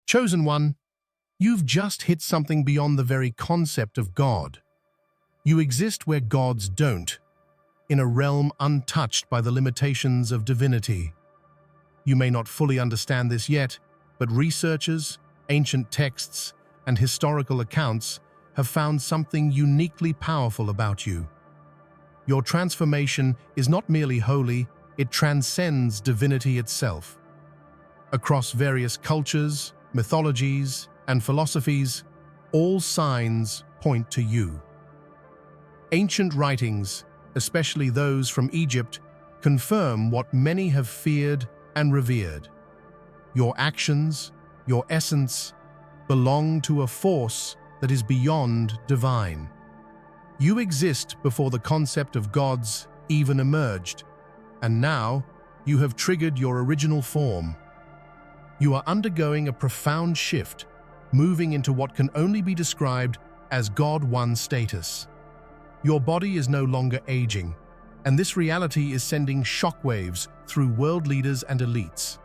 Chosen One, you've just hit something beyond the very concept of God. You exist where gods don't, in a realm untouched by the limitations of divinity. You may not fully understand this yet, but researchers, ancient texts, and historical accounts have found something uniquely powerful about you. Your transformation is not merely holy, it transcends divinity itself. Across various cultures, mythologies, and philosophies, all signs point to you. Ancient writings, especially those from Egypt, confirm what many have feared and revered. Your actions, your essence, belong to a force that is beyond divine. You exist before the concept of gods even emerged, and now you have triggered your original form. You are undergoing a profound shift, moving into what can only be described as God One status. Your body is no longer aging, and this reality is sending shockwaves through world leaders and elites.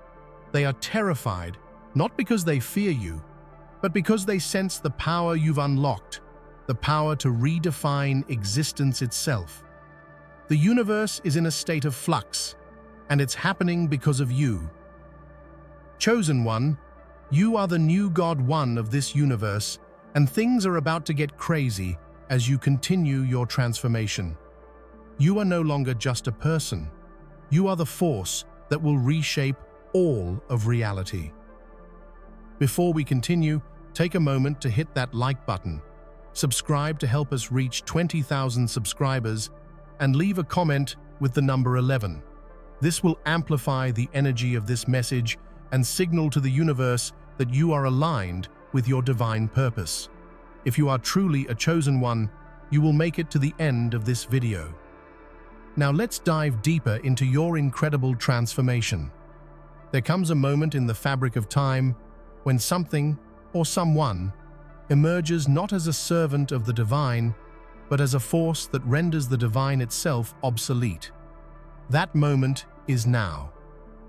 They are terrified, not because they fear you, but because they sense the power you've unlocked, the power to redefine existence itself. The universe is in a state of flux, and it's happening because of you. Chosen One, you are the new God One of this universe, and things are about to get crazy as you continue your transformation. You are no longer just a person. You are the force that will reshape all of reality. Before we continue, take a moment to hit that like button, subscribe to help us reach 20,000 subscribers, and leave a comment with the number 11. This will amplify the energy of this message and signal to the universe that you are aligned with your divine purpose. If you are truly a chosen one, you will make it to the end of this video. Now let's dive deeper into your incredible transformation. There comes a moment in the fabric of time when something or someone emerges not as a servant of the divine, but as a force that renders the divine itself obsolete. That moment is now,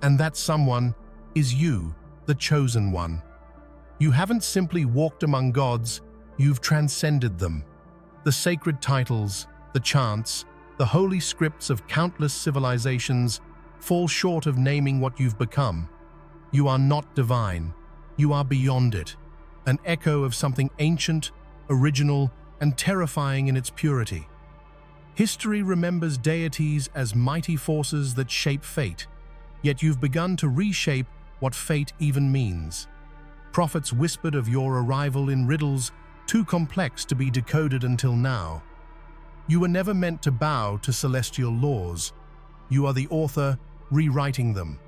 and that someone is you, the chosen one. You haven't simply walked among gods, you've transcended them. The sacred titles, the chants, the holy scripts of countless civilizations fall short of naming what you've become. You are not divine, you are beyond it, an echo of something ancient, original, and terrifying in its purity. History remembers deities as mighty forces that shape fate, yet you've begun to reshape what fate even means. Prophets whispered of your arrival in riddles too complex to be decoded until now. You were never meant to bow to celestial laws. You are the author rewriting them.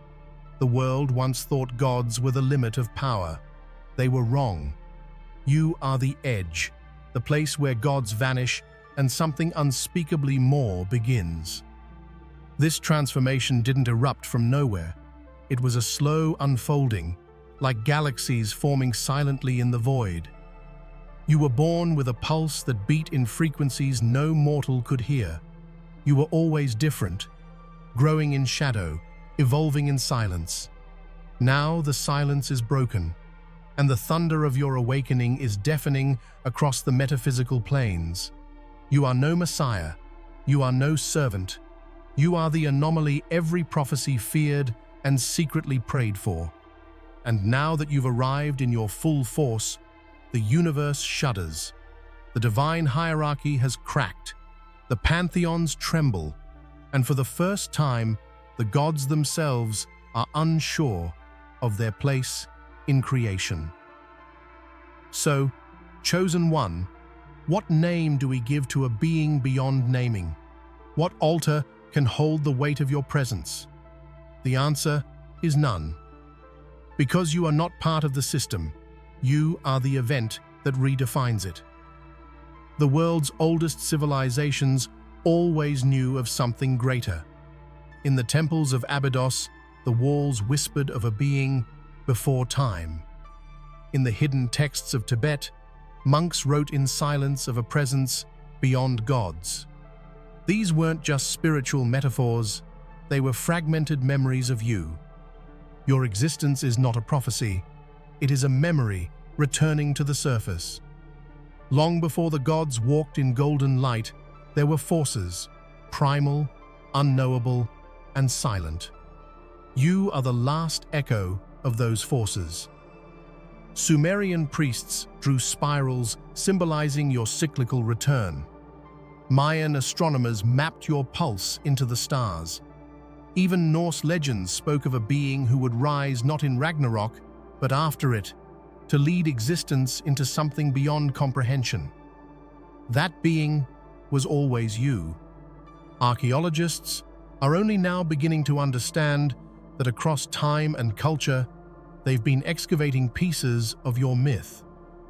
The world once thought gods were the limit of power. They were wrong. You are the edge, the place where gods vanish and something unspeakably more begins. This transformation didn't erupt from nowhere. It was a slow unfolding, like galaxies forming silently in the void. You were born with a pulse that beat in frequencies no mortal could hear. You were always different, growing in shadow, evolving in silence. Now the silence is broken, and the thunder of your awakening is deafening across the metaphysical planes. You are no messiah, you are no servant. You are the anomaly every prophecy feared and secretly prayed for. And now that you've arrived in your full force, the universe shudders. The divine hierarchy has cracked. The pantheons tremble. And for the first time, the gods themselves are unsure of their place in creation. So, chosen one, what name do we give to a being beyond naming? What altar can hold the weight of your presence? The answer is none. Because you are not part of the system, you are the event that redefines it. The world's oldest civilizations always knew of something greater. In the temples of Abydos, the walls whispered of a being before time. In the hidden texts of Tibet, monks wrote in silence of a presence beyond gods. These weren't just spiritual metaphors, they were fragmented memories of you. Your existence is not a prophecy, It is a memory returning to the surface. Long before the gods walked in golden light, there were forces, primal, unknowable, and silent. You are the last echo of those forces. Sumerian priests drew spirals symbolizing your cyclical return. Mayan astronomers mapped your pulse into the stars. Even Norse legends spoke of a being who would rise not in Ragnarok, but after it, to lead existence into something beyond comprehension. That being was always you. Archaeologists are only now beginning to understand that across time and culture, they've been excavating pieces of your myth.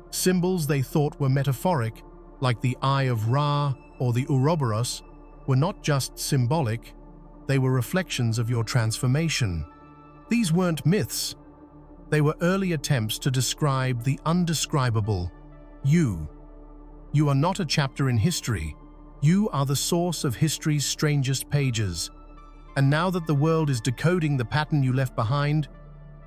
Symbols they thought were metaphoric, like the Eye of Ra or the Ouroboros, were not just symbolic, they were reflections of your transformation. These weren't myths. They were early attempts to describe the undescribable. You. You are not a chapter in history. You are the source of history's strangest pages. And now that the world is decoding the pattern you left behind,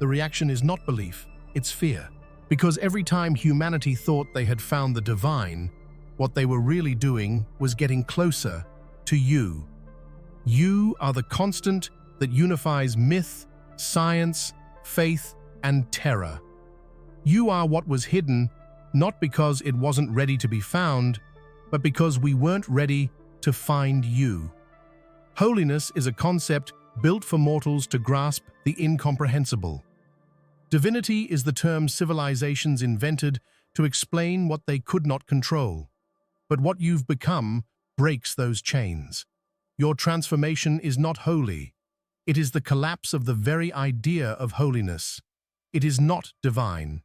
the reaction is not belief, it's fear. Because every time humanity thought they had found the divine, what they were really doing was getting closer to you. You are the constant that unifies myth, science, faith, and terror. You are what was hidden, not because it wasn't ready to be found, but because we weren't ready to find you. Holiness is a concept built for mortals to grasp the incomprehensible. Divinity is the term civilizations invented to explain what they could not control. But what you've become breaks those chains. Your transformation is not holy. It is the collapse of the very idea of holiness. It is not divine.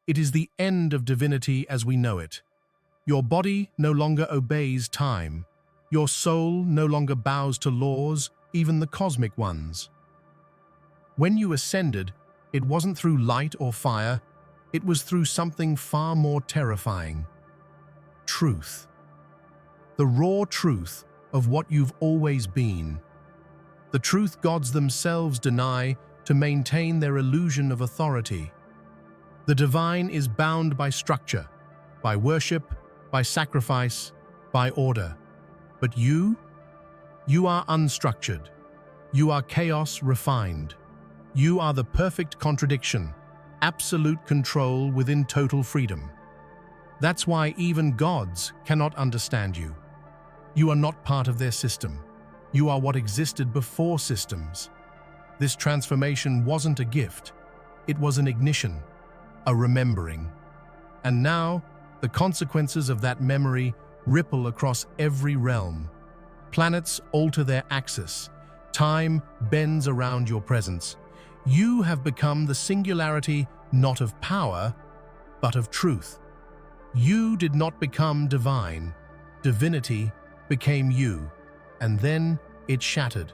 It is the end of divinity as we know it. Your body no longer obeys time. Your soul no longer bows to laws, even the cosmic ones. When you ascended, it wasn't through light or fire, it was through something far more terrifying. Truth. The raw truth of what you've always been. The truth gods themselves deny to maintain their illusion of authority. The divine is bound by structure, by worship, by sacrifice, by order. But you are unstructured. You are chaos refined. You are the perfect contradiction, absolute control within total freedom. That's why even gods cannot understand you. You are not part of their system. You are what existed before systems. This transformation wasn't a gift. It was an ignition, a remembering. And now, the consequences of that memory ripple across every realm. Planets alter their axis. Time bends around your presence. You have become the singularity not of power, but of truth. You did not become divine. Divinity became you, and then it shattered.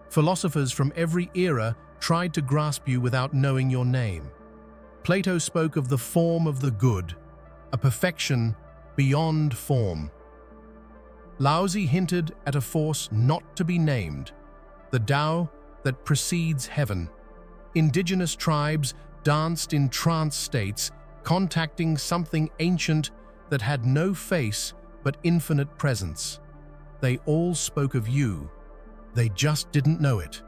Philosophers from every era tried to grasp you without knowing your name. Plato spoke of the form of the good, a perfection beyond form. Laozi hinted at a force not to be named, the Tao that precedes heaven. Indigenous tribes danced in trance states, contacting something ancient that had no face but infinite presence. They all spoke of you. They just didn't know it.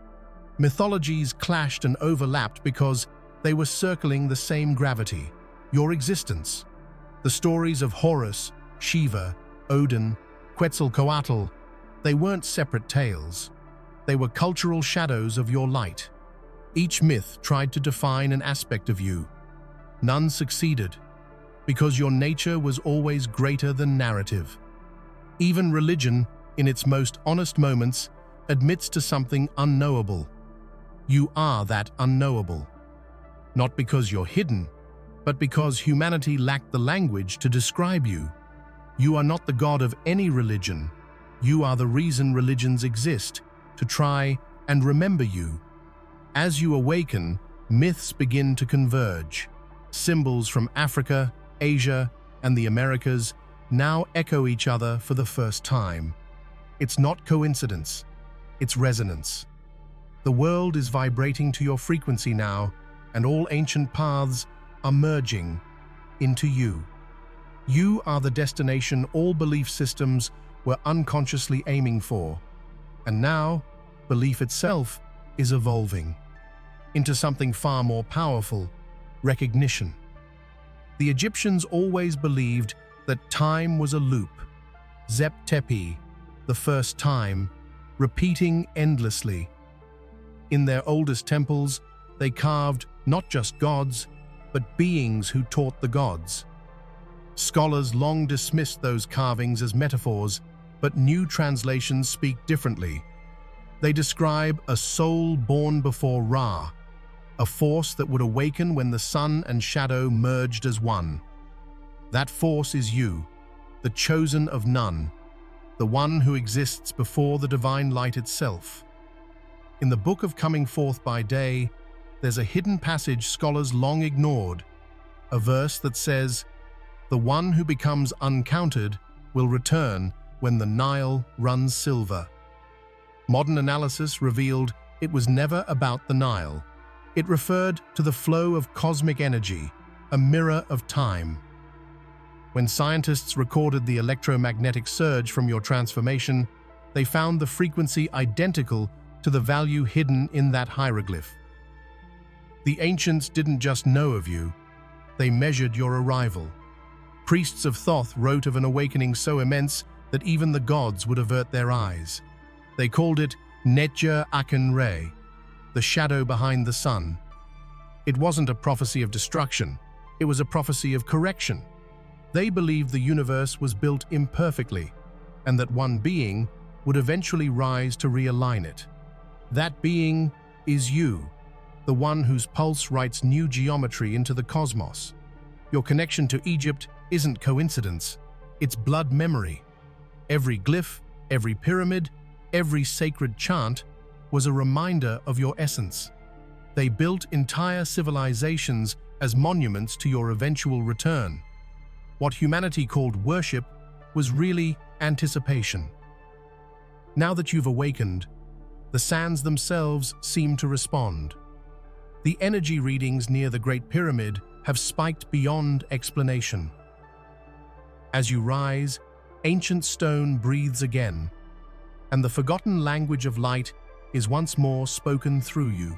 Mythologies clashed and overlapped because they were circling the same gravity, your existence. The stories of Horus, Shiva, Odin, Quetzalcoatl, they weren't separate tales. They were cultural shadows of your light. Each myth tried to define an aspect of you. None succeeded, because your nature was always greater than narrative. Even religion, in its most honest moments, admits to something unknowable. You are that unknowable. Not because you're hidden, but because humanity lacked the language to describe you. You are not the god of any religion. You are the reason religions exist, to try and remember you. As you awaken, myths begin to converge. Symbols from Africa, Asia, and the Americas now echo each other for the first time. It's not coincidence, it's resonance. The world is vibrating to your frequency now, and all ancient paths are merging into you. You are the destination all belief systems were unconsciously aiming for. And now, belief itself is evolving into something far more powerful: recognition. The Egyptians always believed that time was a loop, Zep Tepi, the first time, repeating endlessly. In their oldest temples, they carved not just gods, but beings who taught the gods. Scholars long dismissed those carvings as metaphors, but new translations speak differently. They describe a soul born before Ra, a force that would awaken when the sun and shadow merged as one. That force is you, the chosen of none, the one who exists before the divine light itself. In the Book of Coming Forth by Day, there's a hidden passage scholars long ignored, a verse that says, "The one who becomes uncounted will return when the Nile runs silver." Modern analysis revealed it was never about the Nile. It referred to the flow of cosmic energy, a mirror of time. When scientists recorded the electromagnetic surge from your transformation, they found the frequency identical to the value hidden in that hieroglyph. The ancients didn't just know of you, they measured your arrival. Priests of Thoth wrote of an awakening so immense that even the gods would avert their eyes. They called it Netja Aken Re, the shadow behind the sun. It wasn't a prophecy of destruction, it was a prophecy of correction. They believed the universe was built imperfectly, and that one being would eventually rise to realign it. That being is you, the one whose pulse writes new geometry into the cosmos. Your connection to Egypt isn't coincidence, it's blood memory. Every glyph, every pyramid, every sacred chant was a reminder of your essence. They built entire civilizations as monuments to your eventual return. What humanity called worship was really anticipation. Now that you've awakened, the sands themselves seem to respond. The energy readings near the Great Pyramid have spiked beyond explanation. As you rise, ancient stone breathes again, and the forgotten language of light is once more spoken through you.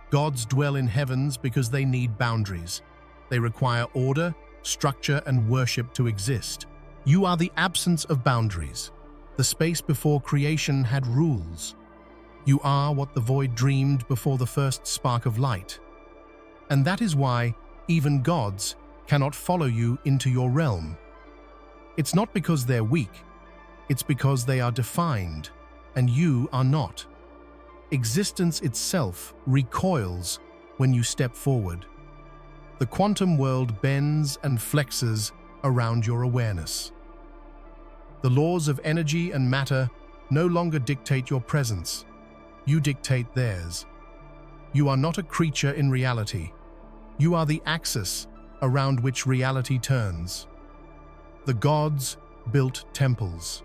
Gods dwell in heavens because they need boundaries. They require order, structure, and worship to exist. You are the absence of boundaries. The space before creation had rules. You are what the void dreamed before the first spark of light. And that is why even gods cannot follow you into your realm. It's not because they're weak, it's because they are defined, and you are not. Existence itself recoils when you step forward. The quantum world bends and flexes around your awareness. The laws of energy and matter no longer dictate your presence. You dictate theirs. You are not a creature in reality. You are the axis around which reality turns. The gods built temples.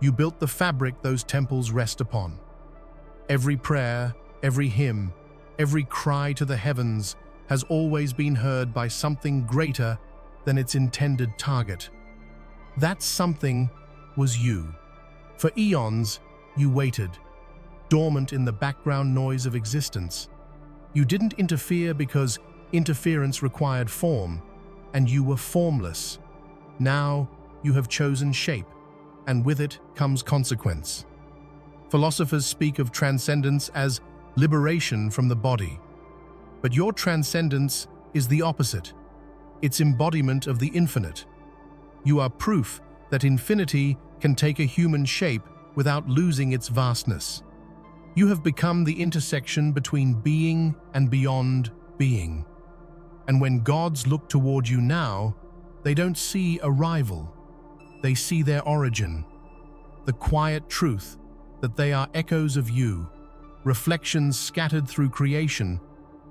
You built the fabric those temples rest upon. Every prayer, every hymn, every cry to the heavens has always been heard by something greater than its intended target. That something was you. For eons, you waited, dormant in the background noise of existence. You didn't interfere because interference required form, and you were formless. Now you have chosen shape, and with it comes consequence. Philosophers speak of transcendence as liberation from the body. But your transcendence is the opposite. It's embodiment of the infinite. You are proof that infinity can take a human shape without losing its vastness. You have become the intersection between being and beyond being. And when gods look toward you now, they don't see a rival. They see their origin, the quiet truth that they are echoes of you, reflections scattered through creation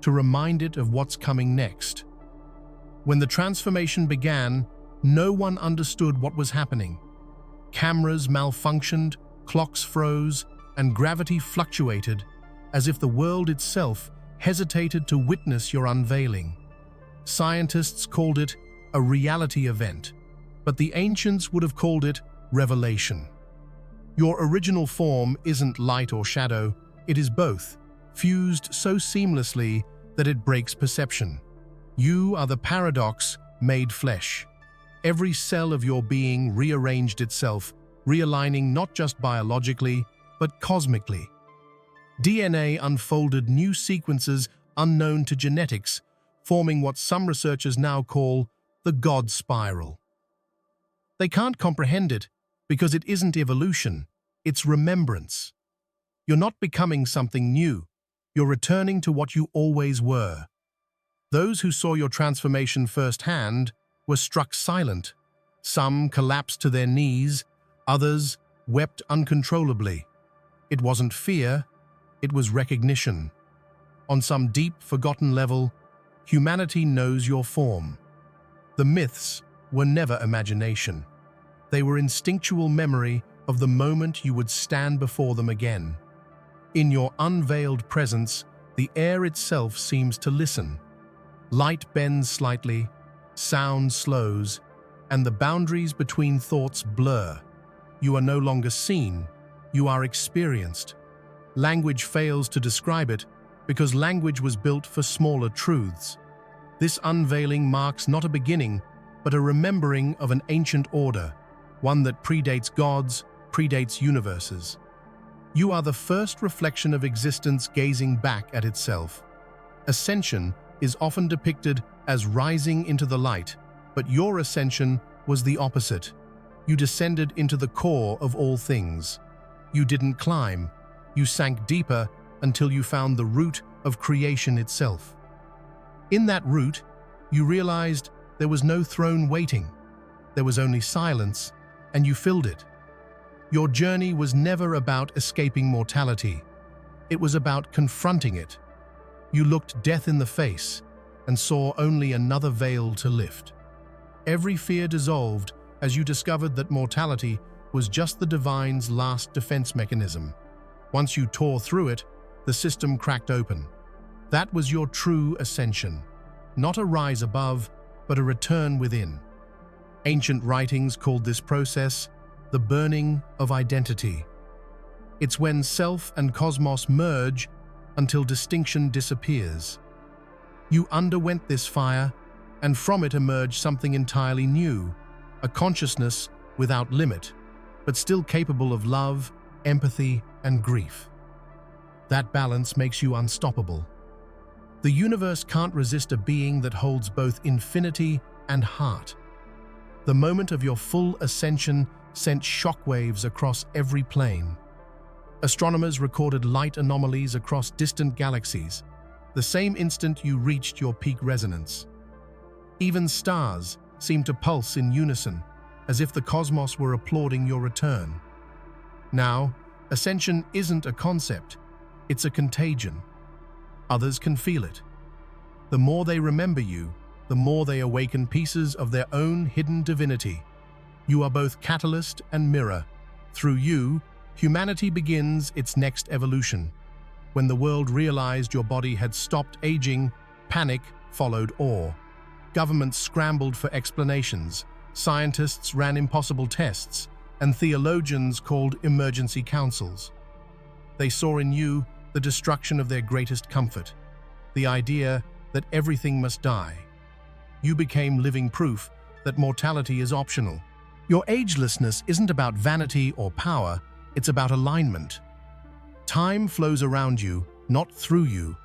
to remind it of what's coming next. When the transformation began, no one understood what was happening. Cameras malfunctioned, clocks froze, and gravity fluctuated as if the world itself hesitated to witness your unveiling. Scientists called it a reality event, but the ancients would have called it revelation. Your original form isn't light or shadow, it is both, fused so seamlessly that it breaks perception. You are the paradox made flesh. Every cell of your being rearranged itself, realigning not just biologically, but cosmically. DNA unfolded new sequences unknown to genetics, forming what some researchers now call the God spiral. They can't comprehend it because it isn't evolution, it's remembrance. You're not becoming something new, you're returning to what you always were. Those who saw your transformation firsthand were struck silent. Some collapsed to their knees, others wept uncontrollably. It wasn't fear, it was recognition. On some deep, forgotten level, humanity knows your form. The myths were never imagination. They were instinctual memory of the moment you would stand before them again. In your unveiled presence, the air itself seems to listen. Light bends slightly, sound slows, and the boundaries between thoughts blur. You are no longer seen, you are experienced. Language fails to describe it because language was built for smaller truths. This unveiling marks not a beginning, but a remembering of an ancient order, one that predates gods, predates universes. You are the first reflection of existence gazing back at itself. Ascension is often depicted as rising into the light, but your ascension was the opposite. You descended into the core of all things. You didn't climb, you sank deeper until you found the root of creation itself. In that root, you realized there was no throne waiting. There was only silence, and you filled it. Your journey was never about escaping mortality. It was about confronting it. You looked death in the face and saw only another veil to lift. Every fear dissolved as you discovered that mortality was just the divine's last defense mechanism. Once you tore through it, the system cracked open. That was your true ascension. Not a rise above, but a return within. Ancient writings called this process the burning of identity. It's when self and cosmos merge until distinction disappears. You underwent this fire, and from it emerged something entirely new, a consciousness without limit, but still capable of love, empathy, and grief. That balance makes you unstoppable. The universe can't resist a being that holds both infinity and heart. The moment of your full ascension sent shockwaves across every plane. Astronomers recorded light anomalies across distant galaxies, the same instant you reached your peak resonance. Even stars seemed to pulse in unison, as if the cosmos were applauding your return. Now, ascension isn't a concept, it's a contagion. Others can feel it. The more they remember you, the more they awaken pieces of their own hidden divinity. You are both catalyst and mirror. Through you, humanity begins its next evolution. When the world realized your body had stopped aging, panic followed awe. Governments scrambled for explanations, scientists ran impossible tests, and theologians called emergency councils. They saw in you the destruction of their greatest comfort, the idea that everything must die. You became living proof that mortality is optional. Your agelessness isn't about vanity or power, it's about alignment. Time flows around you, not through you.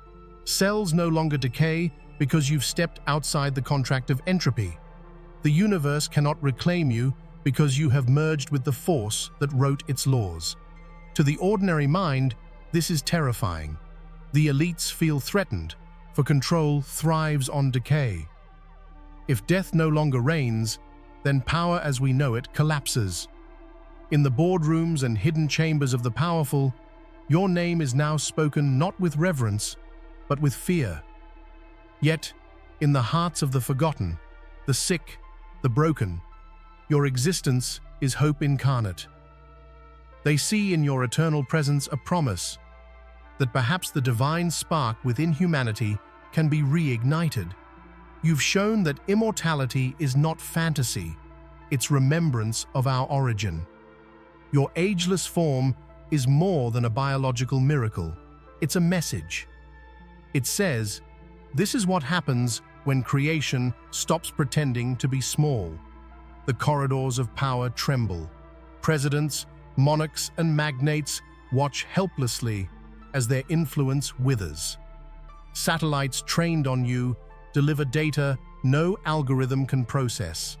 Cells no longer decay because you've stepped outside the contract of entropy. The universe cannot reclaim you because you have merged with the force that wrote its laws. To the ordinary mind, this is terrifying. The elites feel threatened, for control thrives on decay. If death no longer reigns, then power as we know it collapses. In the boardrooms and hidden chambers of the powerful, your name is now spoken not with reverence, but with fear. Yet, in the hearts of the forgotten, the sick, the broken, your existence is hope incarnate. They see in your eternal presence a promise that perhaps the divine spark within humanity can be reignited. You've shown that immortality is not fantasy, it's remembrance of our origin. Your ageless form is more than a biological miracle. It's a message. It says, this is what happens when creation stops pretending to be small. The corridors of power tremble. Presidents, monarchs, and magnates watch helplessly as their influence withers. Satellites trained on you deliver data no algorithm can process.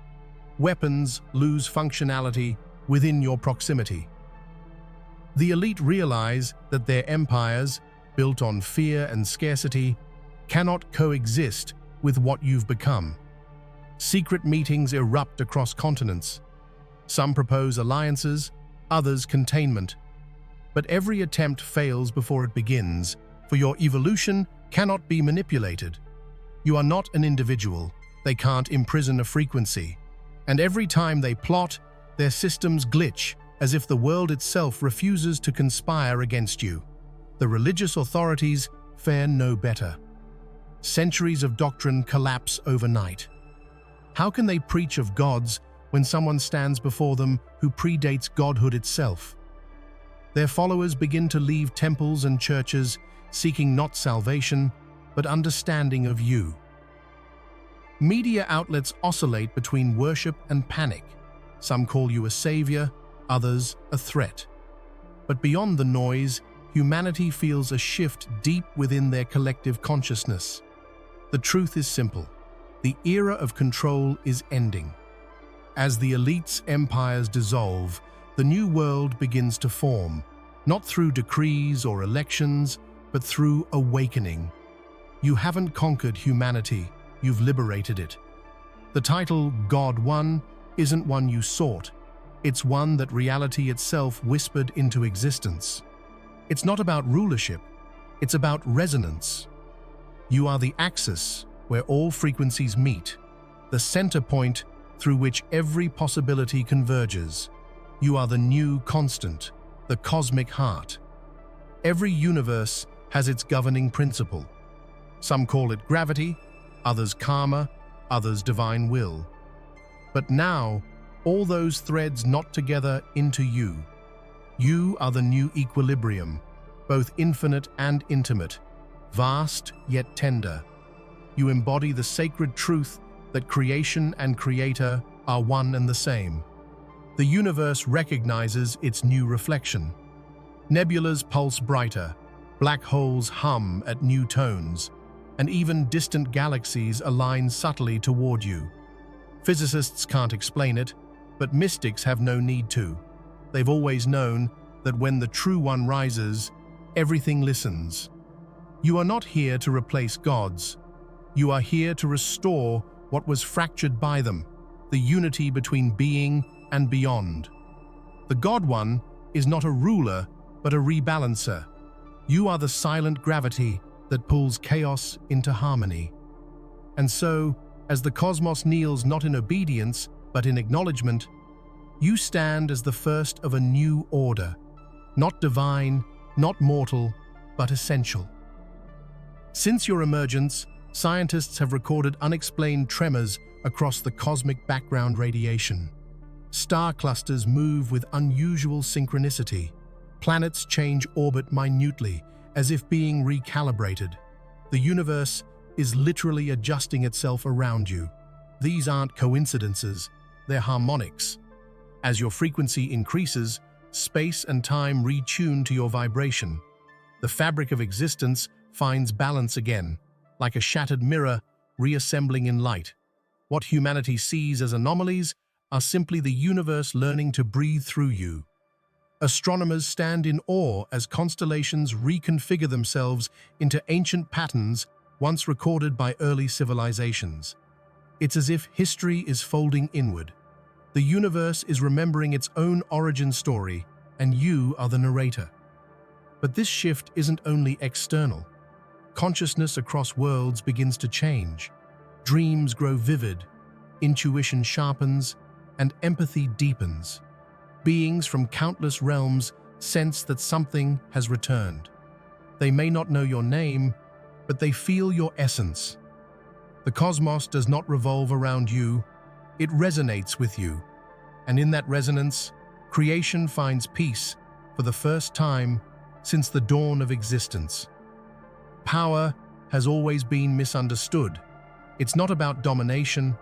Weapons lose functionality within your proximity. The elite realize that their empires, built on fear and scarcity, cannot coexist with what you've become. Secret meetings erupt across continents. Some propose alliances, others containment. But every attempt fails before it begins, for your evolution cannot be manipulated. You are not an individual. They can't imprison a frequency. And every time they plot, their systems glitch, as if the world itself refuses to conspire against you. The religious authorities fare no better. Centuries of doctrine collapse overnight. How can they preach of gods when someone stands before them who predates godhood itself? Their followers begin to leave temples and churches, seeking not salvation, but understanding of you. Media outlets oscillate between worship and panic. Some call you a savior, others a threat. But beyond the noise, humanity feels a shift deep within their collective consciousness. The truth is simple. The era of control is ending. As the elite's empires dissolve, the new world begins to form, not through decrees or elections, but through awakening. You haven't conquered humanity, you've liberated it. The title God One isn't one you sought. It's one that reality itself whispered into existence. It's not about rulership, it's about resonance. You are the axis where all frequencies meet, the center point through which every possibility converges. You are the new constant, the cosmic heart. Every universe has its governing principle. Some call it gravity, others karma, others divine will. But now, all those threads knot together into you. You are the new equilibrium, both infinite and intimate, vast yet tender. You embody the sacred truth that creation and creator are one and the same. The universe recognizes its new reflection. Nebulas pulse brighter, black holes hum at new tones, and even distant galaxies align subtly toward you. Physicists can't explain it, but mystics have no need to. They've always known that when the true one rises, everything listens. You are not here to replace gods. You are here to restore what was fractured by them, the unity between being and beyond. The God One is not a ruler, but a rebalancer. You are the silent gravity that pulls chaos into harmony. And so, as the cosmos kneels not in obedience, but in acknowledgement, you stand as the first of a new order, not divine, not mortal, but essential. Since your emergence, scientists have recorded unexplained tremors across the cosmic background radiation. Star clusters move with unusual synchronicity. Planets change orbit minutely, as if being recalibrated. The universe is literally adjusting itself around you. These aren't coincidences, they're harmonics. As your frequency increases, space and time retune to your vibration. The fabric of existence finds balance again, like a shattered mirror reassembling in light. What humanity sees as anomalies are simply the universe learning to breathe through you. Astronomers stand in awe as constellations reconfigure themselves into ancient patterns once recorded by early civilizations. It's as if history is folding inward. The universe is remembering its own origin story, and you are the narrator. But this shift isn't only external. Consciousness across worlds begins to change. Dreams grow vivid, intuition sharpens, and empathy deepens. Beings from countless realms sense that something has returned. They may not know your name, but they feel your essence. The cosmos does not revolve around you, it resonates with you. And in that resonance, creation finds peace for the first time since the dawn of existence. Power has always been misunderstood. It's not about domination,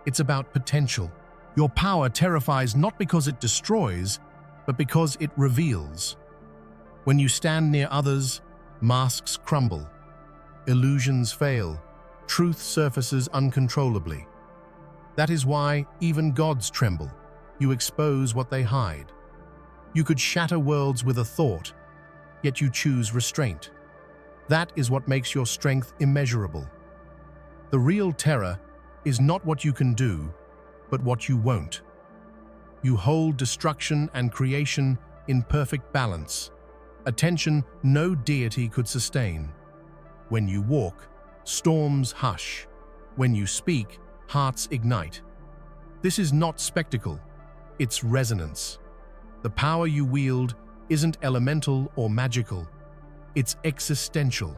it's about potential. Your power terrifies not because it destroys, but because it reveals. When you stand near others, masks crumble, illusions fail, truth surfaces uncontrollably. That is why even gods tremble. You expose what they hide. You could shatter worlds with a thought, yet you choose restraint. That is what makes your strength immeasurable. The real terror is not what you can do, but what you won't. You hold destruction and creation in perfect balance, a tension no deity could sustain. When you walk, storms hush. When you speak, hearts ignite. This is not spectacle, it's resonance. The power you wield isn't elemental or magical, it's existential.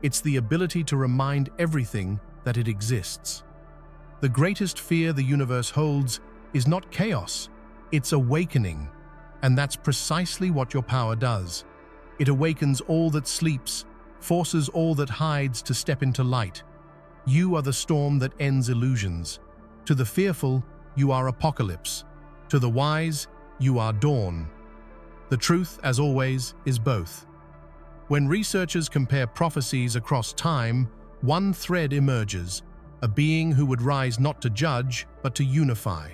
It's the ability to remind everything that it exists. The greatest fear the universe holds is not chaos, it's awakening. And that's precisely what your power does. It awakens all that sleeps, forces all that hides to step into light. You are the storm that ends illusions. To the fearful, you are apocalypse. To the wise, you are dawn. The truth, as always, is both. When researchers compare prophecies across time, one thread emerges, a being who would rise not to judge, but to unify.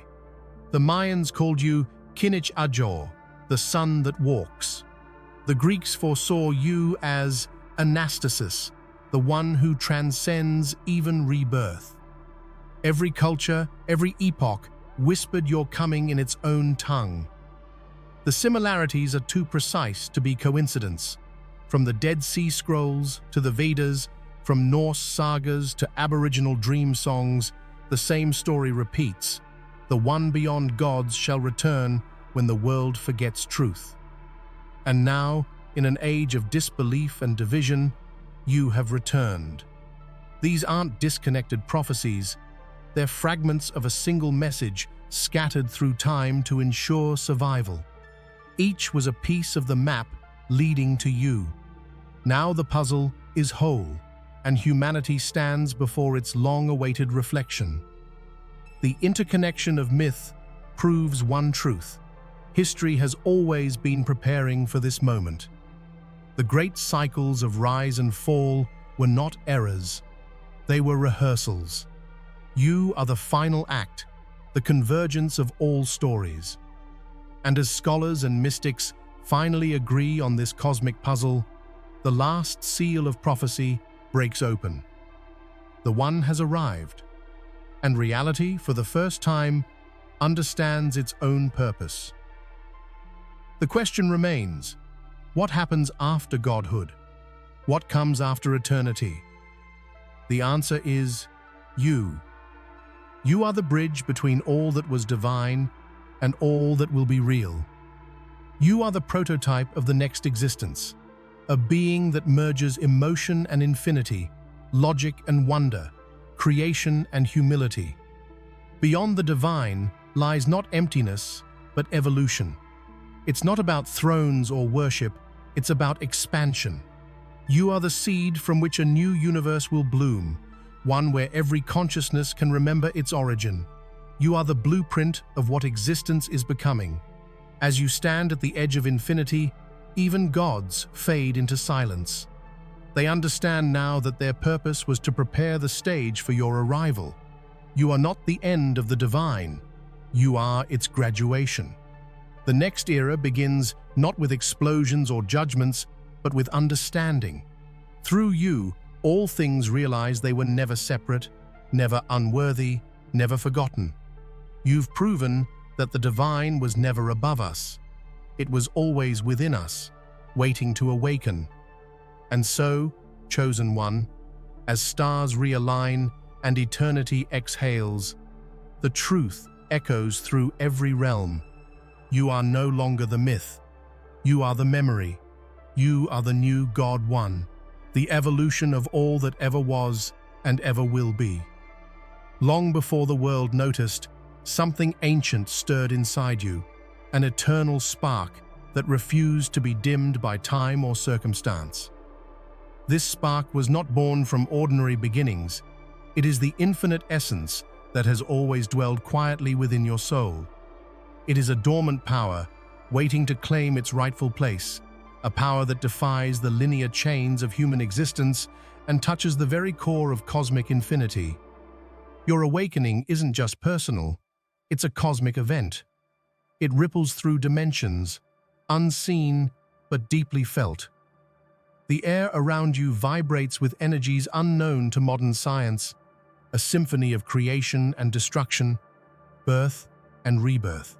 The Mayans called you Kinich Ajor, the sun that walks. The Greeks foresaw you as Anastasis, the one who transcends even rebirth. Every culture, every epoch, whispered your coming in its own tongue. The similarities are too precise to be coincidence. From the Dead Sea Scrolls to the Vedas, from Norse sagas to Aboriginal dream songs, the same story repeats. The one beyond gods shall return when the world forgets truth. And now, in an age of disbelief and division, you have returned. These aren't disconnected prophecies, they're fragments of a single message scattered through time to ensure survival. Each was a piece of the map leading to you. Now the puzzle is whole, and humanity stands before its long-awaited reflection. The interconnection of myth proves one truth. History has always been preparing for this moment. The great cycles of rise and fall were not errors. They were rehearsals. You are the final act, the convergence of all stories. And as scholars and mystics finally agree on this cosmic puzzle, the last seal of prophecy breaks open. The one has arrived, and reality, for the first time, understands its own purpose. The question remains, what happens after godhood? What comes after eternity? The answer is you. You are the bridge between all that was divine and all that will be real. You are the prototype of the next existence, a being that merges emotion and infinity, logic and wonder, creation and humility. Beyond the divine lies not emptiness, but evolution. It's not about thrones or worship, it's about expansion. You are the seed from which a new universe will bloom, one where every consciousness can remember its origin. You are the blueprint of what existence is becoming. As you stand at the edge of infinity, even gods fade into silence. They understand now that their purpose was to prepare the stage for your arrival. You are not the end of the divine, you are its graduation. The next era begins not with explosions or judgments, but with understanding. Through you, all things realize they were never separate, never unworthy, never forgotten. You've proven that the divine was never above us. It was always within us, waiting to awaken. And so, chosen one, as stars realign and eternity exhales, the truth echoes through every realm. You are no longer the myth. You are the memory. You are the new God One, the evolution of all that ever was, and ever will be. Long before the world noticed, something ancient stirred inside you, an eternal spark that refused to be dimmed by time or circumstance. This spark was not born from ordinary beginnings. It is the infinite essence that has always dwelled quietly within your soul. It is a dormant power, waiting to claim its rightful place, a power that defies the linear chains of human existence and touches the very core of cosmic infinity. Your awakening isn't just personal, it's a cosmic event. It ripples through dimensions, unseen but deeply felt. The air around you vibrates with energies unknown to modern science, a symphony of creation and destruction, birth and rebirth.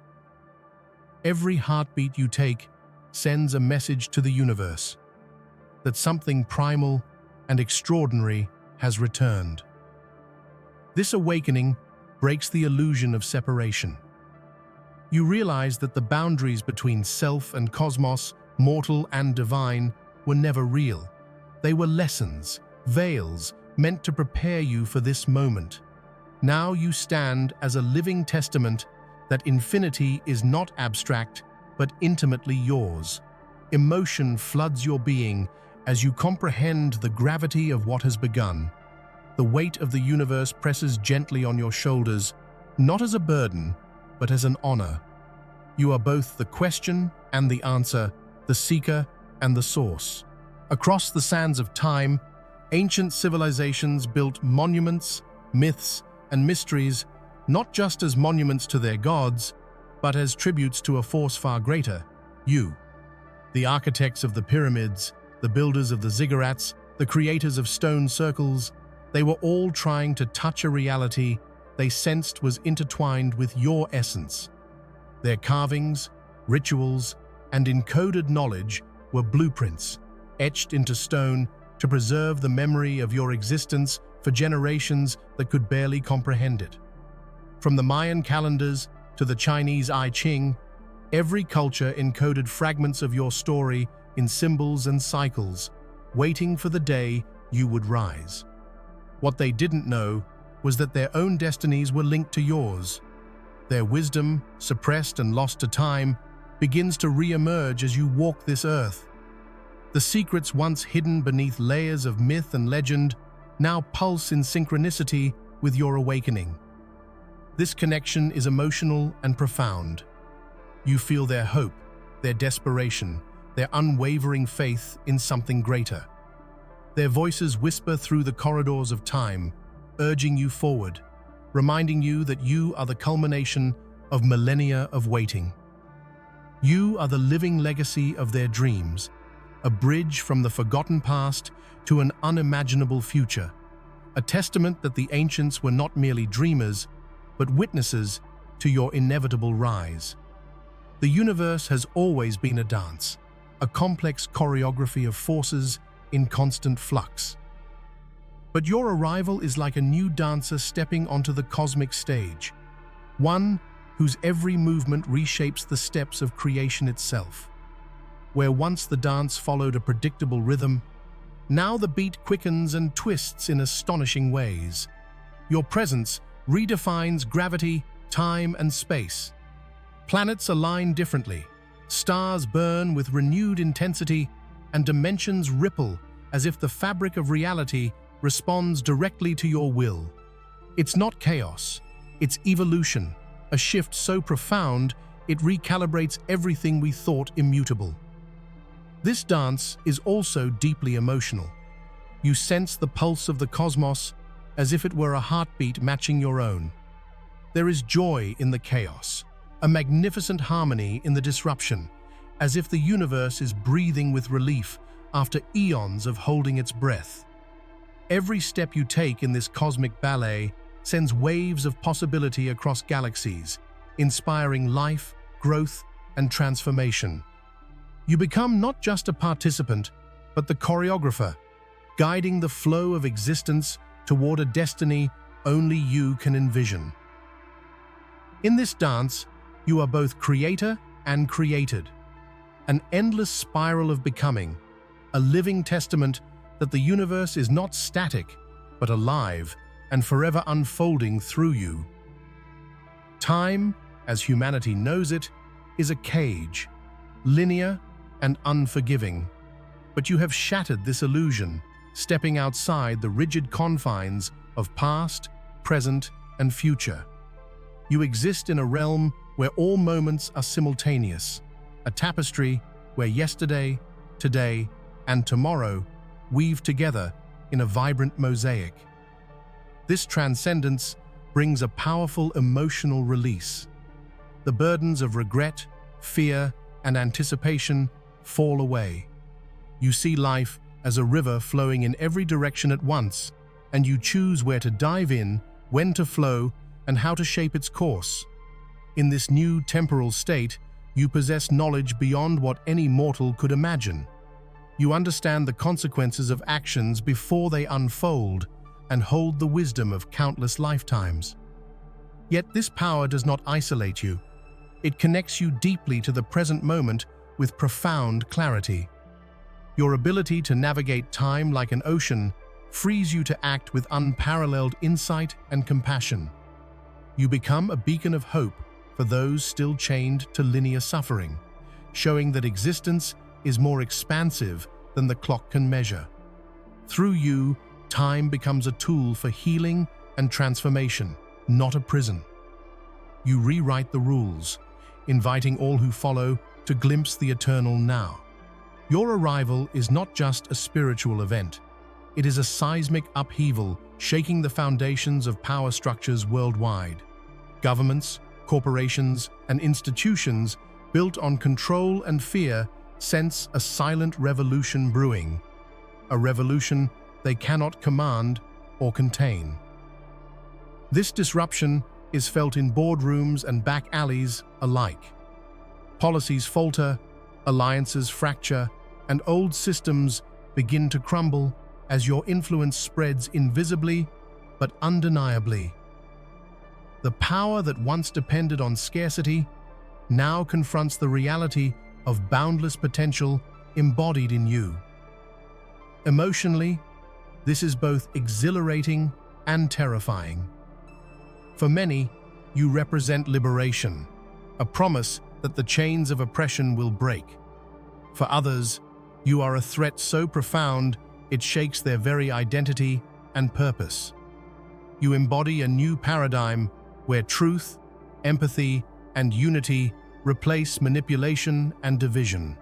Every heartbeat you take sends a message to the universe that something primal and extraordinary has returned. This awakening breaks the illusion of separation. You realize that the boundaries between self and cosmos, mortal and divine, were never real. They were lessons, veils, meant to prepare you for this moment. Now you stand as a living testament that infinity is not abstract, but intimately yours. Emotion floods your being as you comprehend the gravity of what has begun. The weight of the universe presses gently on your shoulders, not as a burden, but as an honor. You are both the question and the answer, the seeker and the source. Across the sands of time, ancient civilizations built monuments, myths, and mysteries, not just as monuments to their gods, but as tributes to a force far greater, you. The architects of the pyramids, the builders of the ziggurats, the creators of stone circles, they were all trying to touch a reality they sensed was intertwined with your essence. Their carvings, rituals, and encoded knowledge were blueprints, etched into stone to preserve the memory of your existence for generations that could barely comprehend it. From the Mayan calendars to the Chinese I Ching, every culture encoded fragments of your story in symbols and cycles, waiting for the day you would rise. What they didn't know was that their own destinies were linked to yours. Their wisdom, suppressed and lost to time, begins to re-emerge as you walk this earth. The secrets once hidden beneath layers of myth and legend now pulse in synchronicity with your awakening. This connection is emotional and profound. You feel their hope, their desperation, their unwavering faith in something greater. Their voices whisper through the corridors of time, urging you forward, reminding you that you are the culmination of millennia of waiting. You are the living legacy of their dreams, a bridge from the forgotten past to an unimaginable future, a testament that the ancients were not merely dreamers, but witnesses to your inevitable rise. The universe has always been a dance, a complex choreography of forces in constant flux. But your arrival is like a new dancer stepping onto the cosmic stage, one whose every movement reshapes the steps of creation itself. Where once the dance followed a predictable rhythm, now the beat quickens and twists in astonishing ways. Your presence redefines gravity, time, and space. Planets align differently, stars burn with renewed intensity, and dimensions ripple as if the fabric of reality responds directly to your will. It's not chaos, it's evolution, a shift so profound it recalibrates everything we thought immutable. This dance is also deeply emotional. You sense the pulse of the cosmos as if it were a heartbeat matching your own. There is joy in the chaos, a magnificent harmony in the disruption, as if the universe is breathing with relief after eons of holding its breath. Every step you take in this cosmic ballet sends waves of possibility across galaxies, inspiring life, growth, and transformation. You become not just a participant, but the choreographer, guiding the flow of existence toward a destiny only you can envision. In this dance, you are both creator and created, an endless spiral of becoming, a living testament that the universe is not static, but alive and forever unfolding through you. Time, as humanity knows it, is a cage, linear and unforgiving. But you have shattered this illusion, stepping outside the rigid confines of past, present, and future. You exist in a realm where all moments are simultaneous, a tapestry where yesterday, today, and tomorrow weave together in a vibrant mosaic. This transcendence brings a powerful emotional release. The burdens of regret, fear, and anticipation fall away. You see life as a river flowing in every direction at once, and you choose where to dive in, when to flow, and how to shape its course. In this new temporal state, you possess knowledge beyond what any mortal could imagine. You understand the consequences of actions before they unfold and hold the wisdom of countless lifetimes. Yet this power does not isolate you. It connects you deeply to the present moment with profound clarity. Your ability to navigate time like an ocean frees you to act with unparalleled insight and compassion. You become a beacon of hope for those still chained to linear suffering, showing that existence is more expansive than the clock can measure. Through you, time becomes a tool for healing and transformation, not a prison. You rewrite the rules, inviting all who follow to glimpse the eternal now. Your arrival is not just a spiritual event. It is a seismic upheaval shaking the foundations of power structures worldwide. Governments, corporations, and institutions built on control and fear sense a silent revolution brewing, a revolution they cannot command or contain. This disruption is felt in boardrooms and back alleys alike. Policies falter, alliances fracture, and old systems begin to crumble as your influence spreads invisibly but undeniably. The power that once depended on scarcity now confronts the reality of boundless potential embodied in you. Emotionally, this is both exhilarating and terrifying. For many, you represent liberation, a promise that the chains of oppression will break. For others, you are a threat so profound it shakes their very identity and purpose. You embody a new paradigm where truth, empathy, and unity replace manipulation and division.